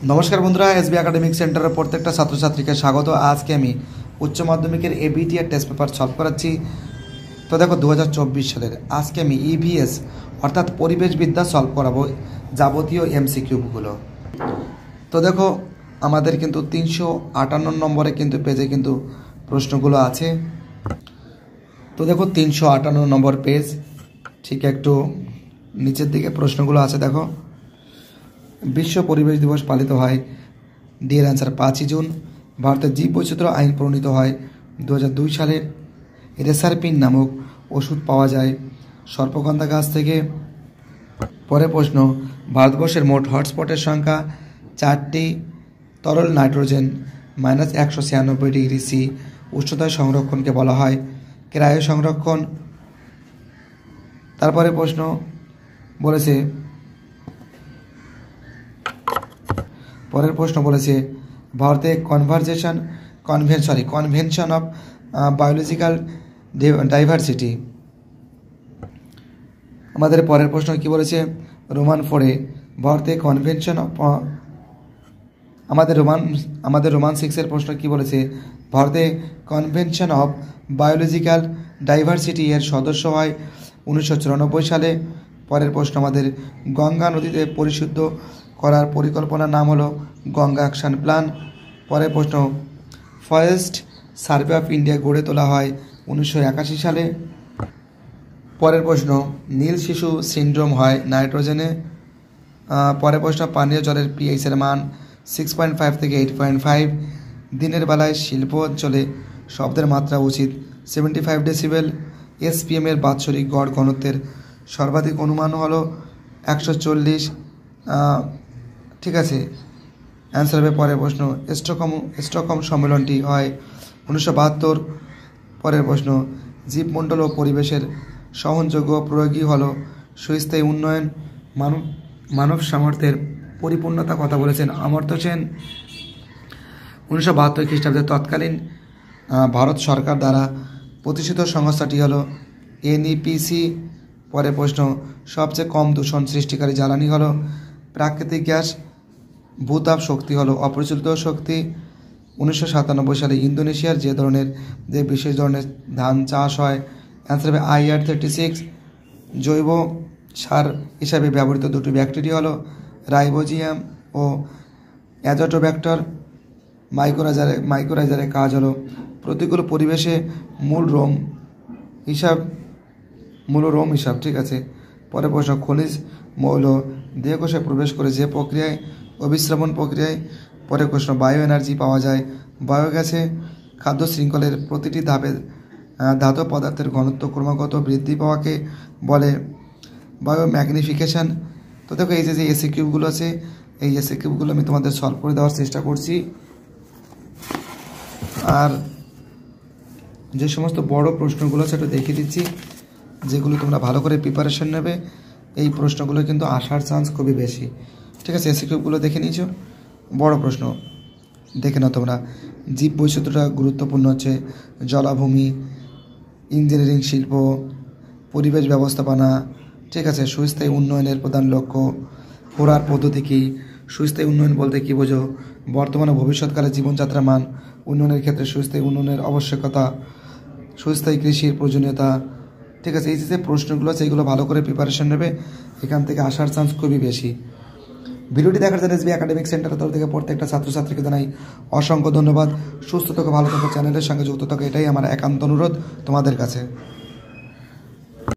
নমস্কার বন্ধুরা, SB academic সেন্টারের প্রত্যেকটা ছাত্রছাত্রীকে স্বাগত। আজকে আমি উচ্চ মাধ্যমিকের এবিটি এর টেস্ট পেপার সলভ করাচ্ছি। তো দেখো 2024 সালের আজকে আমি ইভিএস অর্থাৎ পরিবেশবিদ্যা সলভ করাবো যাবতীয় এমসিকিউগুলো। তো দেখো আমাদের কিন্তু 358 নম্বরে কিন্তু পেজে কিন্তু প্রশ্নগুলো আছে। তো দেখো 358 নম্বর পেজ, ঠিক একটু নিচের দিকে প্রশ্নগুলো আছে। দেখো, বিশ্ব পরিবেশ দিবস পালিত হয়, ডি এর অ্যান্সার 5ই জুন। ভারতের জীব বৈচিত্র্য আইন প্রণীত হয় 2002 সালে। রেসারপিন নামক ওষুধ পাওয়া যায় সর্পগন্ধা গাছ থেকে। পরের প্রশ্ন, ভারতবর্ষের মোট হটস্পটের সংখ্যা 4টি। তরল নাইট্রোজেন -196 C উষ্ণতায় সংরক্ষণকে বলা হয় ক্রায়ো সংরক্ষণ। তারপরে প্রশ্ন বলেছে, ভারতে কনভেনশন অফ বায়োলজিক্যাল ডাইভার্সিটি। আমাদের পরের প্রশ্ন কি বলেছে, রোমান 4-এ ভারতে কনভেনশন অফ আমাদের রোমান 6-এর প্রশ্ন কি বলেছে, ভারতে কনভেনশন অফ বায়োলজিক্যাল ডাইভার্সিটি এর সদস্য হয় 1994 সালে। পরের প্রশ্ন আমাদের গঙ্গা নদীতে পরিশুদ্ধ করার পরিকল্পনার নাম হলো গঙ্গা অ্যাকশন প্ল্যান। পরের প্রশ্ন, ফরেস্ট সার্ভে অফ ইন্ডিয়া গড়ে তোলা হয় 1981 সালে। পরের প্রশ্ন, নীল শিশু সিন্ড্রোম হয় নাইট্রোজেনে। পরের প্রশ্ন, পানীয় জলের পিএইচের মান 6.5 থেকে 8.5। দিনের বেলায় শিল্প অঞ্চলে শব্দের মাত্রা উচিত 75 ডেসিবেল। এসপিএম এর বাৎসরিক গড় ঘনত্বের সর্বাধিক অনুমান হলো 140। ঠিক আছে, অ্যান্সার হবে পরের প্রশ্ন, স্টকহোম সম্মেলনটি হয় 1972। পরের প্রশ্ন, জীবমণ্ডল ও পরিবেশের সহনযোগ্য প্রয়োগই হলো সুস্থায়ী উন্নয়ন। মানব সামর্থ্যের পরিপূর্ণতা কথা বলেছেন অমর্ত্য সেন। 1972 খ্রিস্টাব্দে তৎকালীন ভারত সরকার দ্বারা প্রতিষ্ঠিত সংস্থাটি হলো এনইপিসি। পরের প্রশ্ন, সবচেয়ে কম দূষণ সৃষ্টিকারী জ্বালানি হলো প্রাকৃতিক গ্যাস। ভূতাপ শক্তি হলো অপ্রচলিত শক্তি। 1997 সালে ইন্দোনেশিয়ার যে বিশেষ ধরনের ধান চাষ হয়, অ্যান্সার হবে IR36। জৈব সার হিসাবে ব্যবহৃত দুটি ব্যাকটেরিয়া হলো রাইবোজিয়াম ও অ্যাজোটোব্যাক্টর। মাইক্রোরাইজারের কাজ হলো প্রতিকূল পরিবেশে মূল রোম হিসাব। ঠিক আছে, পরের প্রশ্ন, খনিজ মৌল দেহকোষে প্রবেশ করে যে প্রক্রিয়ায়, অভিস্রবণ প্রক্রিয়ায়। পরের প্রশ্ন, বায়ো এনার্জি পাওয়া যায় বায়োগ্যাসে। খাদ্য শৃঙ্খলের প্রতিটি ধাপে ধাতব পদার্থের ঘনত্ব ক্রমাগত বৃদ্ধি পাওয়াকে বলে বায়োম্যাগনিফিকেশন। তো দেখো, এই যে এসিকিউবগুলো আছে, এই এসিকিউবগুলো আমি তোমাদের সলভ করে দেওয়ার চেষ্টা করছি। আর যে সমস্ত বড় প্রশ্নগুলো সেটা দেখিয়ে দিচ্ছি, যেগুলো তোমরা ভালো করে প্রিপারেশন নেবে। এই প্রশ্নগুলো কিন্তু আসার চান্স খুবই বেশি। ঠিক আছে, এসিকিউবগুলো দেখে নিয়েছো। বড় প্রশ্ন দেখে নাও তোমরা। জীব বৈচিত্র্যটা গুরুত্বপূর্ণ হচ্ছে জলাভূমি, ইঞ্জিনিয়ারিং শিল্প, পরিবেশ ব্যবস্থাপনা। ঠিক আছে, সুস্থায়ী উন্নয়নের প্রধান লক্ষ্য, হোরার পদ্ধতি কী, সুস্থায়ী উন্নয়ন বলতে কী বোঝো, বর্তমান ও ভবিষ্যৎকালে জীবনযাত্রার মান উন্নয়নের ক্ষেত্রে সুস্থায়ী উন্নয়নের আবশ্যকতা, সুস্থায়ী কৃষির প্রয়োজনীয়তা। ঠিক আছে, এই যে প্রশ্নগুলো আছে এগুলো ভালো করে প্রিপারেশন নেবে, এখান থেকে আসার চান্স খুবই বেশি। ভিডিওটি দেখার জন্য এসবি একাডেমিক সেন্টারের তরফ থেকে প্রত্যেকটা ছাত্রছাত্রীকে জানাই অসংখ্য ধন্যবাদ। সুস্থ থাকো, ভালো থাকো, চ্যানেলের সঙ্গে যুক্ত থাকো, এটাই আমার একান্ত অনুরোধ তোমাদের কাছে।